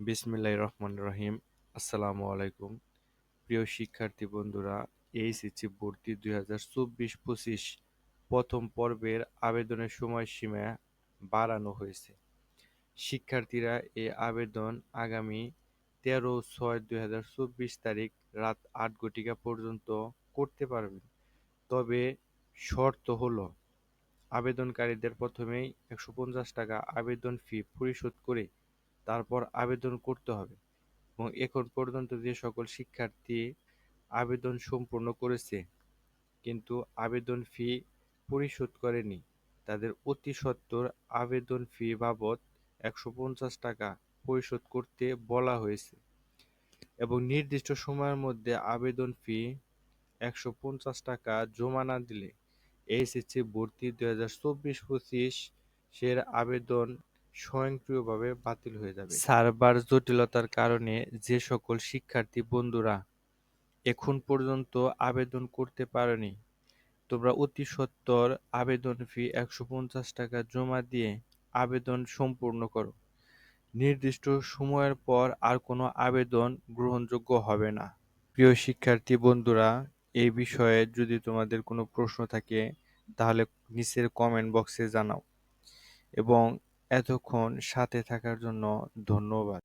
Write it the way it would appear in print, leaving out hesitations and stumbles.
বিসমিল্লাহির রহমানির রহিম। আসসালামু আলাইকুম। প্রিয় শিক্ষার্থী বন্ধুরা, এইচএসসি ভর্তি 2024-25 প্রথম পর্বের আবেদনের সময়সীমা বাড়ানো হয়েছে। শিক্ষার্থীরা এই আবেদন আগামী 13/6/2024 তারিখ রাত 8 পর্যন্ত করতে পারবেন। তবে শর্ত হলো, আবেদনকারীদের প্রথমেই 150 টাকা আবেদন ফি পরিশোধ করে তারপর আবেদন করতে হবে। এবং এখন পর্যন্ত যে সকল শিক্ষার্থী আবেদন সম্পূর্ণ করেছে কিন্তু আবেদন ফি পরিশোধ করেনি, তাদের অতি সত্বর আবেদন ফি বাবদ 150 টাকা পরিশোধ করতে বলা হয়েছে এবং নির্দিষ্ট সময়ের মধ্যে আবেদন ফি 150 টাকা জমা না দিলে এইচএসসি ভর্তি 2024-25 এর আবেদন স্বয়ংক্রিয়ভাবে বাতিল হয়ে যাবে। সার্ভার জটিলতার কারণে যে সকল শিক্ষার্থী বন্ধুরা এখন পর্যন্ত আবেদন করতে পারেনি, তোমরা অতি সত্বর আবেদন ফি 150 টাকা জমা দিয়ে আবেদন সম্পূর্ণ করো। নির্দিষ্ট সময়ের পর আর কোনো আবেদন গ্রহণযোগ্য হবে না। প্রিয় শিক্ষার্থী বন্ধুরা, এই বিষয়ে যদি তোমাদের কোনো প্রশ্ন থাকে তাহলে নিচের কমেন্ট বক্সে জানাও এবং এতক্ষণ সাথে থাকার জন্য ধন্যবাদ।